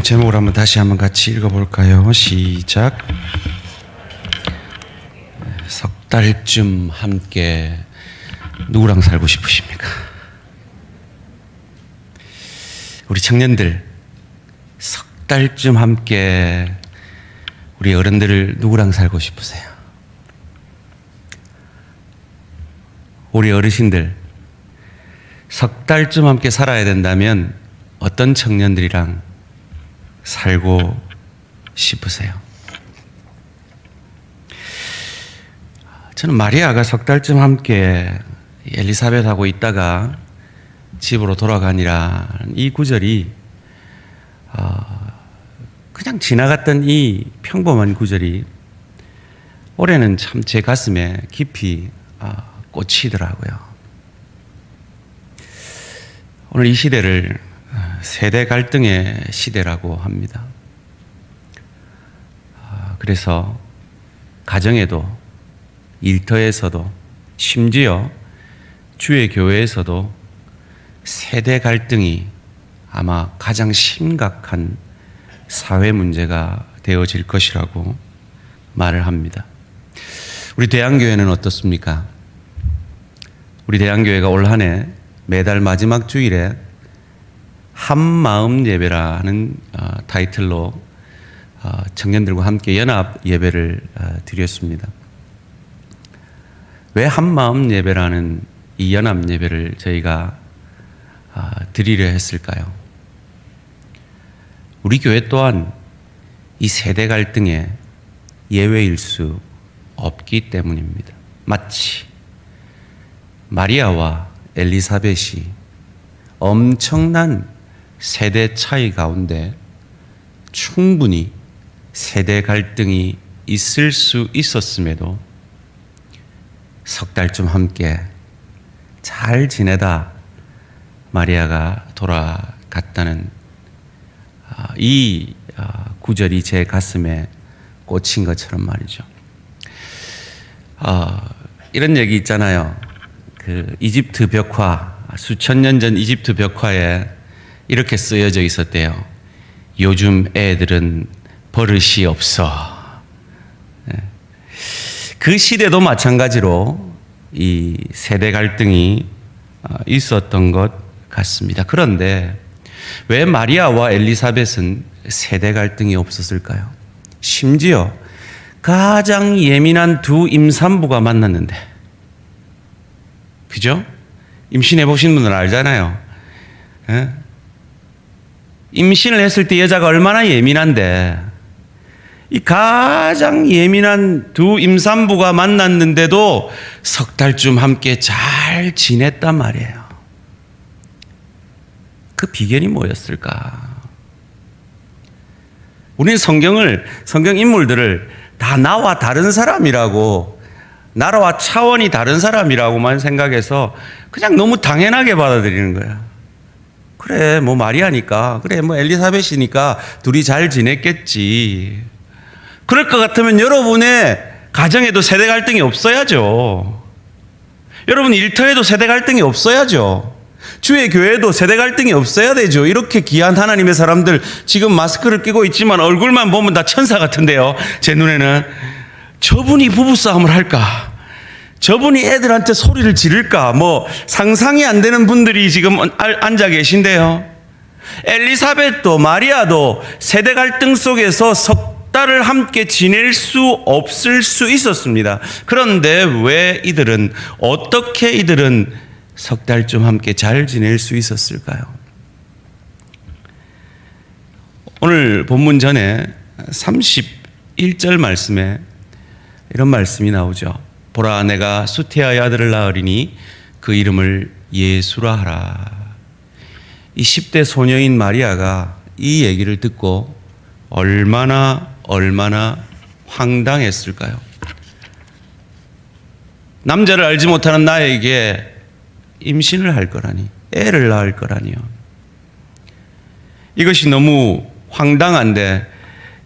오늘 제목을 다시 한번 같이 읽어볼까요? 시작. 석 달쯤 함께 누구랑 살고 싶으십니까? 우리 청년들, 석 달쯤 함께 우리 어른들을 누구랑 살고 싶으세요? 우리 어르신들, 석 달쯤 함께 살아야 된다면 어떤 청년들이랑 살고 싶으세요? 저는 마리아가 석 달쯤 함께 엘리사벳하고 있다가 집으로 돌아가니라 이 구절이 그냥 지나갔던 이 평범한 구절이 올해는 참 제 가슴에 깊이 꽂히더라고요. 오늘 이 시대를 세대 갈등의 시대라고 합니다. 그래서 가정에도, 일터에서도, 심지어 주의 교회에서도 세대 갈등이 아마 가장 심각한 사회 문제가 되어질 것이라고 말을 합니다. 우리 대한교회는 어떻습니까? 우리 대한교회가 올 한 해 매달 마지막 주일에 한마음 예배라는 타이틀로 청년들과 함께 연합 예배를 드렸습니다. 왜 한마음 예배라는 이 연합 예배를 저희가 드리려 했을까요? 우리 교회 또한 이 세대 갈등의 예외일 수 없기 때문입니다. 마치 마리아와 엘리사벳이 엄청난 세대 차이 가운데 충분히 세대 갈등이 있을 수 있었음에도 석 달쯤 함께 잘 지내다 마리아가 돌아갔다는 이 구절이 제 가슴에 꽂힌 것처럼 말이죠. 이런 얘기 있잖아요. 그 이집트 벽화, 수천 년 전 이집트 벽화에 이렇게 쓰여져 있었대요. 요즘 애들은 버릇이 없어. 그 시대도 마찬가지로 이 세대 갈등이 있었던 것 같습니다. 그런데 왜 마리아와 엘리사벳은 세대 갈등이 없었을까요? 심지어 가장 예민한 두 임산부가 만났는데, 그죠? 임신해 보신 분들은 알잖아요. 임신을 했을 때 여자가 얼마나 예민한데, 이 가장 예민한 두 임산부가 만났는데도 석 달쯤 함께 잘 지냈단 말이에요. 그 비결이 뭐였을까? 우리는 성경 인물들을 다 나와 다른 사람이라고, 나라와 차원이 다른 사람이라고만 생각해서 그냥 너무 당연하게 받아들이는 거야. 그래, 뭐 마리아니까, 그래, 뭐 엘리사벳이니까 둘이 잘 지냈겠지. 그럴 것 같으면 여러분의 가정에도 세대 갈등이 없어야죠. 여러분 일터에도 세대 갈등이 없어야죠. 주의 교회도 세대 갈등이 없어야 되죠. 이렇게 귀한 하나님의 사람들 지금 마스크를 끼고 있지만 얼굴만 보면 다 천사 같은데요. 제 눈에는 저분이 부부싸움을 할까? 저분이 애들한테 소리를 지를까? 뭐 상상이 안 되는 분들이 지금 앉아 계신데요. 엘리사벳도 마리아도 세대 갈등 속에서 석 달을 함께 지낼 수 없을 수 있었습니다. 그런데 왜 어떻게 이들은 석 달쯤 함께 잘 지낼 수 있었을까요? 오늘 본문 전에 31절 말씀에 이런 말씀이 나오죠. 보라, 내가 수태아의 아들을 낳으리니 그 이름을 예수라 하라. 이 10대 소녀인 마리아가 이 얘기를 듣고 얼마나 황당했을까요? 남자를 알지 못하는 나에게 임신을 할 거라니, 애를 낳을 거라니요. 이것이 너무 황당한데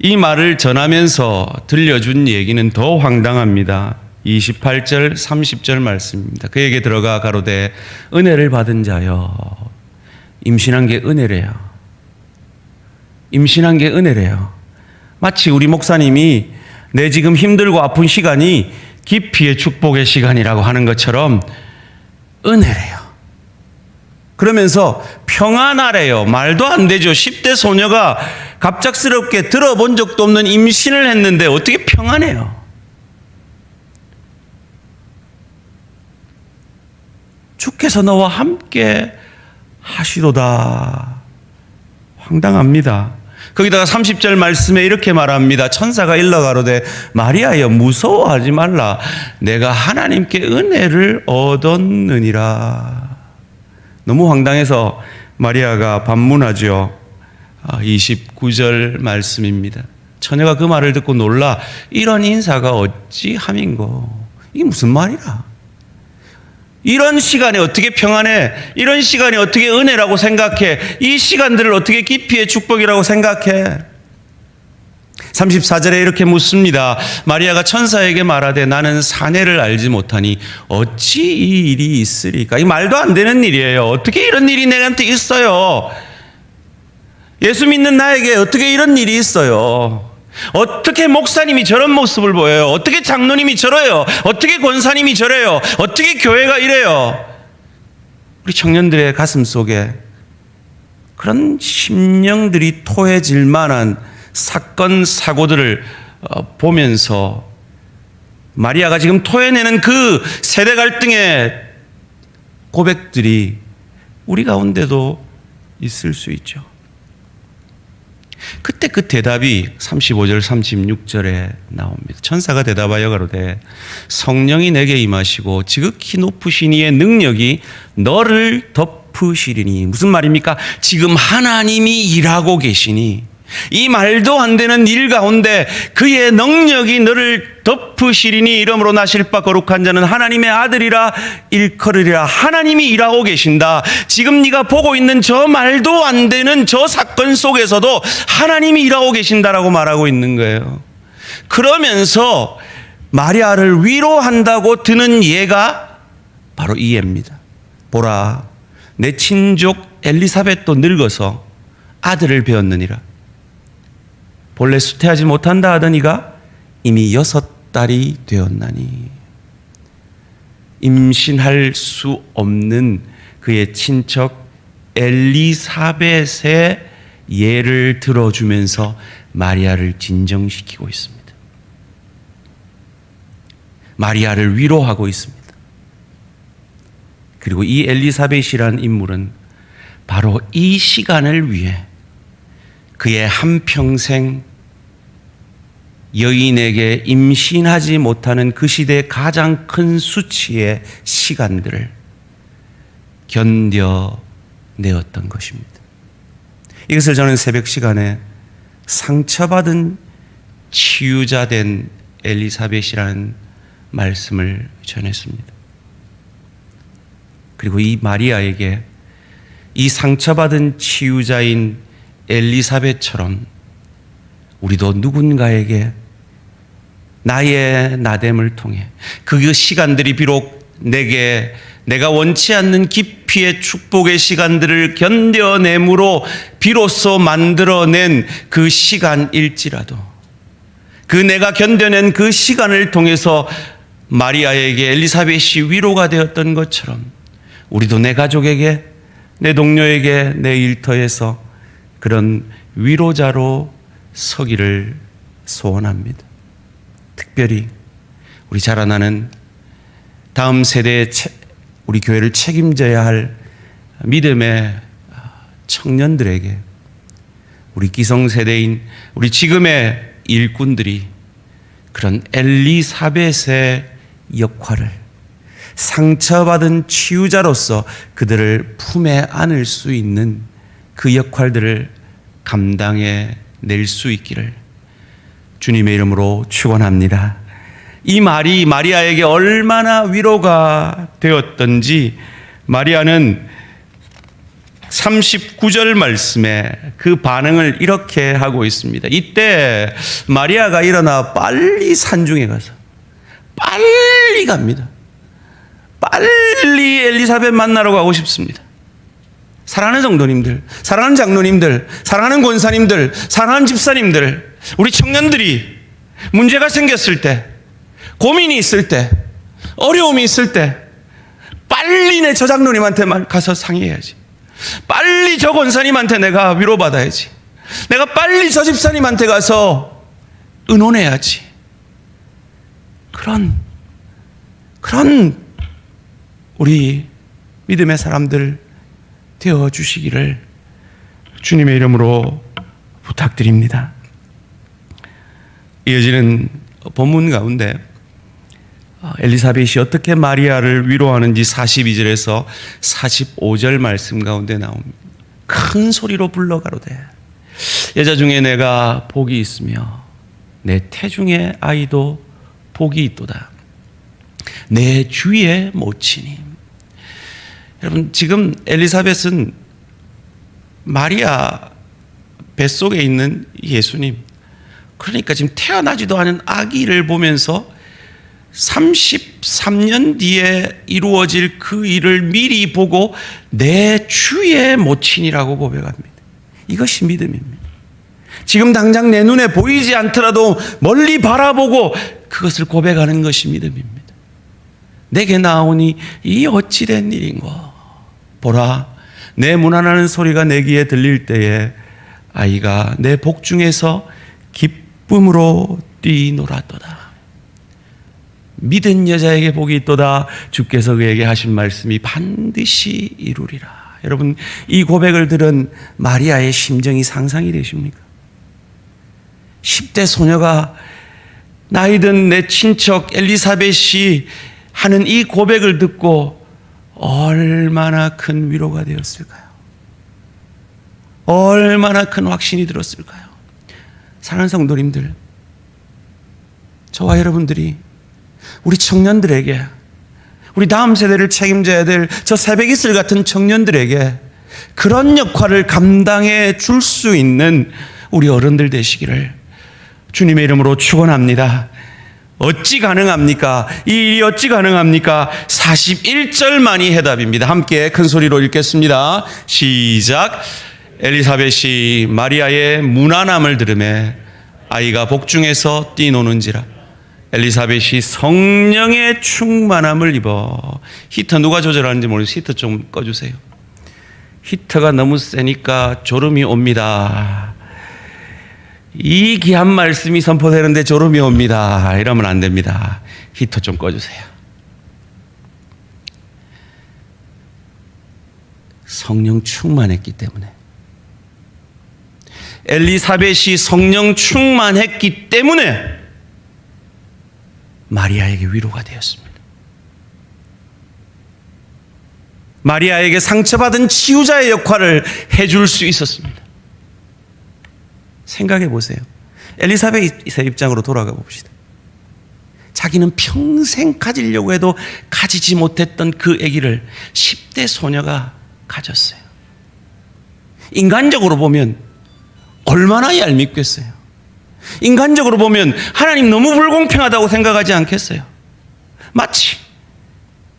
이 말을 전하면서 들려준 얘기는 더 황당합니다. 28절 30절 말씀입니다. 그에게 들어가 가로되 은혜를 받은 자여, 임신한 게 은혜래요. 임신한 게 은혜래요. 마치 우리 목사님이 내 지금 힘들고 아픈 시간이 기피의 축복의 시간이라고 하는 것처럼 은혜래요. 그러면서 평안하래요. 말도 안 되죠. 10대 소녀가 갑작스럽게 들어본 적도 없는 임신을 했는데 어떻게 평안해요? 주께서 너와 함께 하시도다. 황당합니다. 거기다가 30절 말씀에 이렇게 말합니다. 천사가 일러가로되 마리아여 무서워하지 말라. 내가 하나님께 은혜를 얻었느니라. 너무 황당해서 마리아가 반문하죠. 29절 말씀입니다. 처녀가 그 말을 듣고 놀라 이런 인사가 어찌 함인고. 이게 무슨 말이라. 이런 시간에 어떻게 평안해? 이런 시간이 어떻게 은혜라고 생각해? 이 시간들을 어떻게 기피의 축복이라고 생각해? 34절에 이렇게 묻습니다. 마리아가 천사에게 말하되 나는 사내를 알지 못하니 어찌 이 일이 있으리까? 이 말도 안 되는 일이에요. 어떻게 이런 일이 내한테 있어요? 예수 믿는 나에게 어떻게 이런 일이 있어요? 어떻게 목사님이 저런 모습을 보여요? 어떻게 장로님이 저래요? 어떻게 권사님이 저래요? 어떻게 교회가 이래요? 우리 청년들의 가슴 속에 그런 심령들이 토해질 만한 사건 사고들을 보면서 마리아가 지금 토해내는 그 세대 갈등의 고백들이 우리 가운데도 있을 수 있죠. 그때 그 대답이 35절 36절에 나옵니다. 천사가 대답하여 가로되 성령이 내게 임하시고 지극히 높으신 이의 능력이 너를 덮으시리니. 무슨 말입니까? 지금 하나님이 일하고 계시니 이 말도 안 되는 일 가운데 그의 능력이 너를 덮으시리니 이러므로 나실 바 거룩한 자는 하나님의 아들이라 일컬으리라. 하나님이 일하고 계신다. 지금 네가 보고 있는 저 말도 안 되는 저 사건 속에서도 하나님이 일하고 계신다라고 말하고 있는 거예요. 그러면서 마리아를 위로한다고 드는 예가 바로 이 예입니다. 보라, 내 친족 엘리사벳도 늙어서 아들을 배었느니라. 본래 수태하지 못한다 하던 이가 이미 6달이 되었나니. 임신할 수 없는 그의 친척 엘리사벳의 예를 들어주면서 마리아를 진정시키고 있습니다. 마리아를 위로하고 있습니다. 그리고 이 엘리사벳이라는 인물은 바로 이 시간을 위해 그의 한평생 여인에게 임신하지 못하는 그 시대의 가장 큰 수치의 시간들을 견뎌내었던 것입니다. 이것을 저는 새벽 시간에 상처받은 치유자 된 엘리사벳이라는 말씀을 전했습니다. 그리고 이 마리아에게 이 상처받은 치유자인 엘리사벳처럼 우리도 누군가에게 나의 나됨을 통해 그 시간들이 비록 내가 원치 않는 깊이의 축복의 시간들을 견뎌내므로 비로소 만들어낸 그 시간일지라도 그 내가 견뎌낸 그 시간을 통해서 마리아에게 엘리사벳이 위로가 되었던 것처럼 우리도 내 가족에게, 내 동료에게, 내 일터에서 그런 위로자로 서기를 소원합니다. 특별히 우리 자라나는 다음 세대의 우리 교회를 책임져야 할 믿음의 청년들에게, 우리 기성세대인 우리 지금의 일꾼들이 그런 엘리사벳의 역할을 상처받은 치유자로서 그들을 품에 안을 수 있는 그 역할들을 감당해 낼 수 있기를 주님의 이름으로 축원합니다. 이 말이 마리아에게 얼마나 위로가 되었던지 마리아는 39절 말씀에 그 반응을 이렇게 하고 있습니다. 이때 마리아가 일어나 빨리 산중에 가서 빨리 갑니다. 빨리 엘리사벳 만나러 가고 싶습니다. 사랑하는 성도님들, 사랑하는 장로님들, 사랑하는 권사님들, 사랑하는 집사님들, 우리 청년들이 문제가 생겼을 때, 고민이 있을 때, 어려움이 있을 때 빨리 내 저 장로님한테 가서 상의해야지. 빨리 저 권사님한테 내가 위로받아야지. 내가 빨리 저 집사님한테 가서 의논해야지. 그런 우리 믿음의 사람들 되어주시기를 주님의 이름으로 부탁드립니다. 이어지는 본문 가운데 엘리사벳이 어떻게 마리아를 위로하는지 42절에서 45절 말씀 가운데 나옵니다. 큰 소리로 불러가로되 여자 중에 내가 복이 있으며 내 태중의 아이도 복이 있도다. 내 주의 모친이. 여러분, 지금 엘리사벳은 마리아 뱃속에 있는 예수님, 그러니까 지금 태어나지도 않은 아기를 보면서 33년 뒤에 이루어질 그 일을 미리 보고 내 주의 모친이라고 고백합니다. 이것이 믿음입니다. 지금 당장 내 눈에 보이지 않더라도 멀리 바라보고 그것을 고백하는 것이 믿음입니다. 내게 나오니 이 어찌된 일인고. 보라, 내 문안하는 소리가 내 귀에 들릴 때에 아이가 내 복중에서 기쁨으로 뛰놀았도다. 믿은 여자에게 복이 있도다. 주께서 그에게 하신 말씀이 반드시 이루리라. 여러분, 이 고백을 들은 마리아의 심정이 상상이 되십니까? 10대 소녀가 나이든 내 친척 엘리사벳이 하는 이 고백을 듣고 얼마나 큰 위로가 되었을까요? 얼마나 큰 확신이 들었을까요? 사랑하는 성도님들, 저와 여러분들이 우리 청년들에게, 우리 다음 세대를 책임져야 될 저 새벽이슬 같은 청년들에게 그런 역할을 감당해 줄 수 있는 우리 어른들 되시기를 주님의 이름으로 축원합니다. 어찌 가능합니까? 이 일이 어찌 가능합니까? 41절만이 해답입니다. 함께 큰 소리로 읽겠습니다. 시작. 엘리사벳이 마리아의 문안함을 들으매 아이가 복중에서 뛰노는지라. 엘리사벳이 성령의 충만함을 입어. 히터 누가 조절하는지 모르겠어요. 히터 좀 꺼주세요. 히터가 너무 세니까 졸음이 옵니다. 이 귀한 말씀이 선포되는데 졸음이 옵니다. 이러면 안 됩니다. 히터 좀 꺼주세요. 성령 충만했기 때문에, 엘리사벳이 성령 충만했기 때문에 마리아에게 위로가 되었습니다. 마리아에게 상처받은 치유자의 역할을 해줄 수 있었습니다. 생각해 보세요. 엘리사벳의 입장으로 돌아가 봅시다. 자기는 평생 가지려고 해도 가지지 못했던 그 아기를 10대 소녀가 가졌어요. 인간적으로 보면 얼마나 얄밉겠어요. 인간적으로 보면 하나님 너무 불공평하다고 생각하지 않겠어요? 마치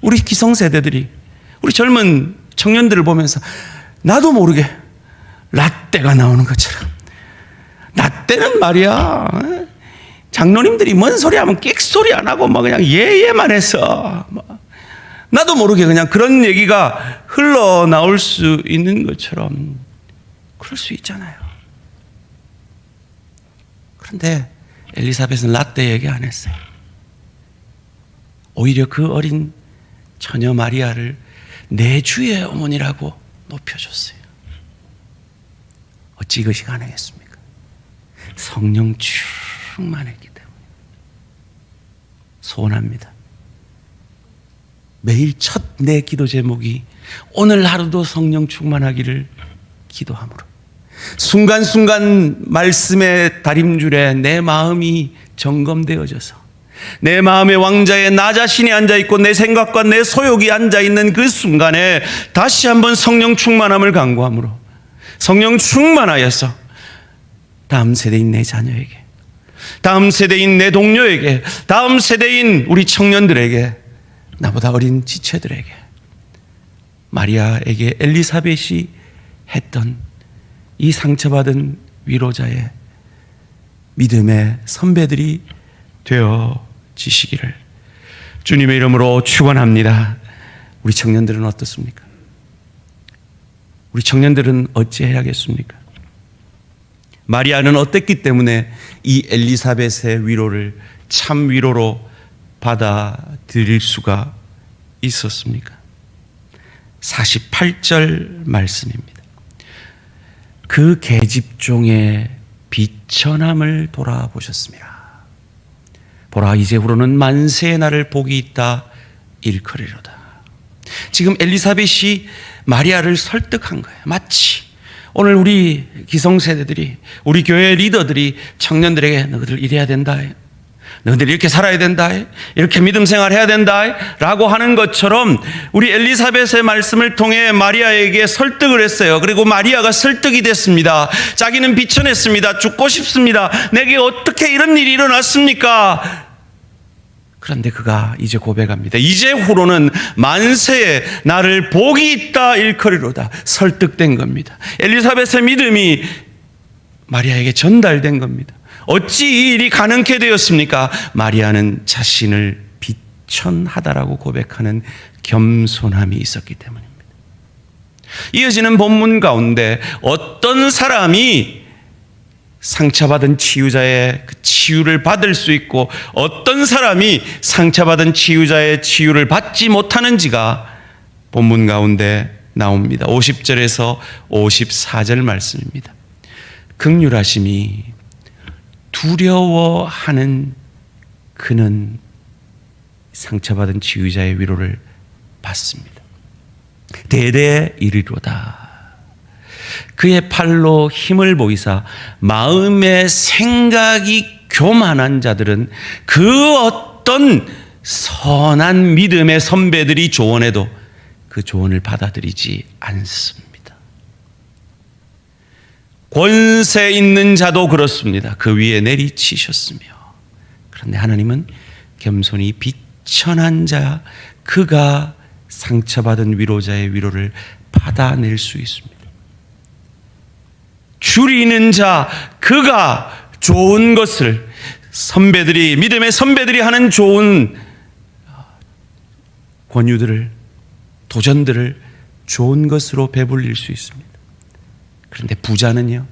우리 기성세대들이, 우리 젊은 청년들을 보면서 나도 모르게 라떼가 나오는 것처럼, 라떼는 말이야, 장로님들이 뭔 소리 하면 끽소리 안 하고 막 그냥 예예만 해서 나도 모르게 그냥 그런 얘기가 흘러나올 수 있는 것처럼 그럴 수 있잖아요. 그런데 엘리사벳은 라떼 얘기 안 했어요. 오히려 그 어린 처녀 마리아를 내 주의 어머니라고 높여줬어요. 어찌 이것이 가능했습니까? 성령 충만했기 때문에. 소원합니다. 매일 첫 내 기도 제목이 오늘 하루도 성령 충만하기를 기도함으로, 순간순간 말씀의 다림줄에 내 마음이 점검되어져서 내 마음의 왕자에 나 자신이 앉아있고 내 생각과 내 소욕이 앉아있는 그 순간에 다시 한번 성령 충만함을 간구함으로, 성령 충만하여서 다음 세대인 내 자녀에게, 다음 세대인 내 동료에게, 다음 세대인 우리 청년들에게, 나보다 어린 지체들에게, 마리아에게 엘리사벳이 했던 이 상처받은 위로자의 믿음의 선배들이 되어지시기를 주님의 이름으로 축원합니다. 우리 청년들은 어떻습니까? 우리 청년들은 어찌해야겠습니까? 마리아는 어땠기 때문에 이 엘리사벳의 위로를 참 위로로 받아들일 수가 있었습니까? 48절 말씀입니다. 그 계집종의 비천함을 돌아보셨습니다. 보라, 이제후로는 만세의 날을 복이 있다 일컬이로다. 지금 엘리사벳이 마리아를 설득한 거예요. 마치 오늘 우리 기성세대들이, 우리 교회 리더들이 청년들에게 너희들 이래야 된다, 너희들 이렇게 살아야 된다, 이렇게 믿음 생활해야 된다 라고 하는 것처럼 우리 엘리사벳의 말씀을 통해 마리아에게 설득을 했어요. 그리고 마리아가 설득이 됐습니다. 자기는 비천했습니다. 죽고 싶습니다. 내게 어떻게 이런 일이 일어났습니까? 그런데 그가 이제 고백합니다. 이제후로는 만세에 나를 복이 있다 일컬이로다. 설득된 겁니다. 엘리사벳의 믿음이 마리아에게 전달된 겁니다. 어찌 이 일이 가능케 되었습니까? 마리아는 자신을 비천하다라고 고백하는 겸손함이 있었기 때문입니다. 이어지는 본문 가운데 어떤 사람이 상처받은 치유자의 그 치유를 받을 수 있고 어떤 사람이 상처받은 치유자의 치유를 받지 못하는지가 본문 가운데 나옵니다. 50절에서 54절 말씀입니다. 긍휼하심이 두려워하는 그는 상처받은 치유자의 위로를 받습니다. 대대 이르로다. 그의 팔로 힘을 보이사 마음의 생각이 교만한 자들은 그 어떤 선한 믿음의 선배들이 조언해도 그 조언을 받아들이지 않습니다. 권세 있는 자도 그렇습니다. 그 위에 내리치셨으며, 그런데 하나님은 겸손히 비천한 자, 그가 상처받은 위로자의 위로를 받아낼 수 있습니다. 줄이는 자, 그가 좋은 것을 선배들이, 믿음의 선배들이 하는 좋은 권유들을, 도전들을 좋은 것으로 배불릴 수 있습니다. 그런데 부자는요,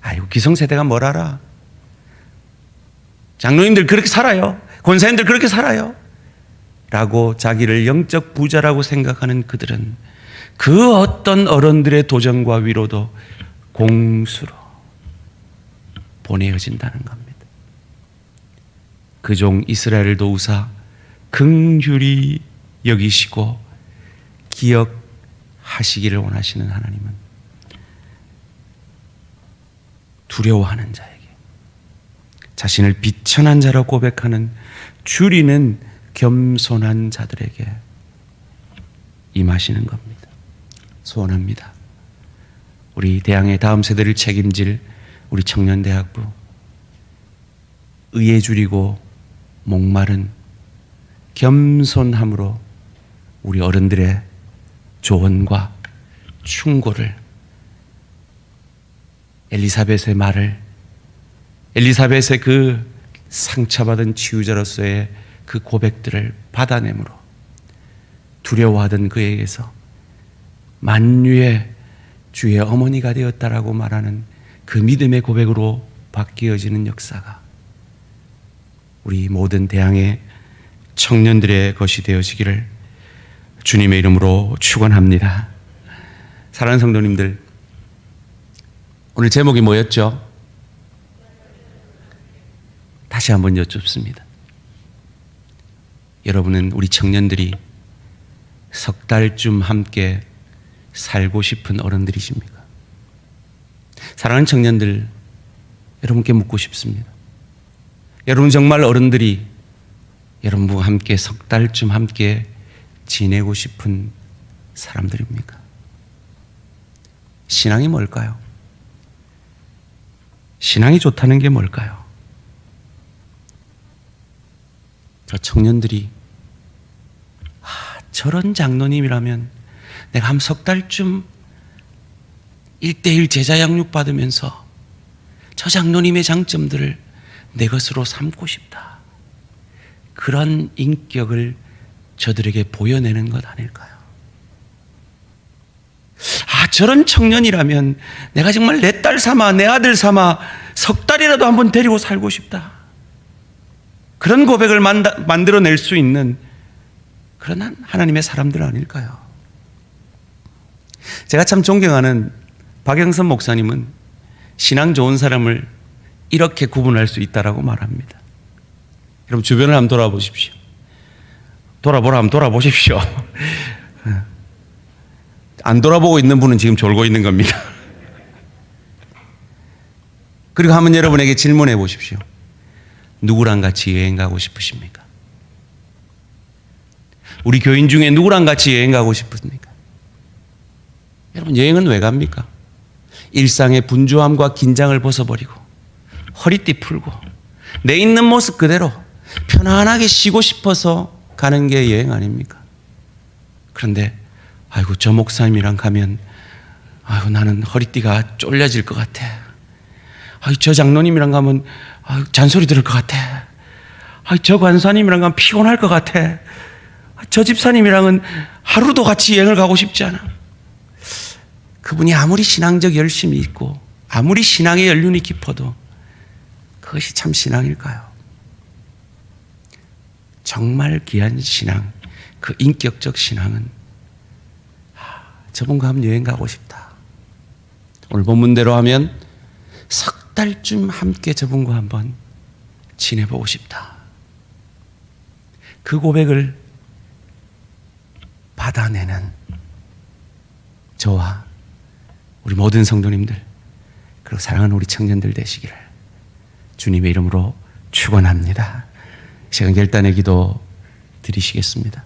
아이고 기성세대가 뭘 알아, 장로님들 그렇게 살아요, 권사님들 그렇게 살아요 라고 자기를 영적 부자라고 생각하는 그들은 그 어떤 어른들의 도전과 위로도 공수로 보내어진다는 겁니다. 그 종 이스라엘을 도우사 긍휼히 여기시고 기억하시기를 원하시는 하나님은 두려워하는 자에게, 자신을 비천한 자라고 고백하는 줄이는 겸손한 자들에게 임하시는 겁니다. 소원합니다. 우리 대항의 다음 세대를 책임질 우리 청년대학부, 의에 줄이고 목마른 겸손함으로 우리 어른들의 조언과 충고를, 엘리사벳의 말을, 엘리사벳의 그 상처받은 치유자로서의 그 고백들을 받아내므로 두려워하던 그에게서 만유의 주의 어머니가 되었다라고 말하는 그 믿음의 고백으로 바뀌어지는 역사가 우리 모든 대항의 청년들의 것이 되어지기를 주님의 이름으로 축원합니다. 사랑하는 성도님들, 오늘 제목이 뭐였죠? 다시 한번 여쭙습니다. 여러분은 우리 청년들이 석 달쯤 함께 살고 싶은 어른들이십니까? 사랑하는 청년들, 여러분께 묻고 싶습니다. 여러분 정말 어른들이 여러분과 함께 석 달쯤 함께 지내고 싶은 사람들입니까? 신앙이 뭘까요? 신앙이 좋다는 게 뭘까요? 저 청년들이 저런 장로님이라면 내가 한 석 달쯤 1:1 제자 양육 받으면서 저 장로님의 장점들을 내 것으로 삼고 싶다. 그런 인격을 저들에게 보여내는 것 아닐까요? 저런 청년이라면 내가 정말 내 딸 삼아 내 아들 삼아 석 달이라도 한번 데리고 살고 싶다. 그런 고백을 만들어낼 수 있는 그런 하나님의 사람들 아닐까요? 제가 참 존경하는 박영선 목사님은 신앙 좋은 사람을 이렇게 구분할 수 있다라고 말합니다. 여러분 주변을 한번 돌아보십시오. 한번 돌아보십시오. 안 돌아보고 있는 분은 지금 졸고 있는 겁니다. 그리고 한번 여러분에게 질문해 보십시오. 누구랑 같이 여행 가고 싶으십니까? 우리 교인 중에 누구랑 같이 여행 가고 싶습니까? 여러분 여행은 왜 갑니까? 일상의 분주함과 긴장을 벗어버리고 허리띠 풀고 내 있는 모습 그대로 편안하게 쉬고 싶어서 가는 게 여행 아닙니까? 그런데 아이고 저 목사님이랑 가면 아이고 나는 허리띠가 쫄려질 것 같아. 아이고 저 장로님이랑 가면 아이고 잔소리 들을 것 같아. 아이고 저 관사님이랑 가면 피곤할 것 같아. 저 집사님이랑은 하루도 같이 여행을 가고 싶지 않아. 그분이 아무리 신앙적 열심이 있고 아무리 신앙의 연륜이 깊어도 그것이 참 신앙일까요? 정말 귀한 신앙, 그 인격적 신앙은 저분과 한번 여행 가고 싶다. 오늘 본문대로 하면 석 달쯤 함께 저분과 한번 지내보고 싶다. 그 고백을 받아내는 저와 우리 모든 성도님들 그리고 사랑하는 우리 청년들 되시기를 주님의 이름으로 축원합니다. 시간 결단의 기도 드리시겠습니다.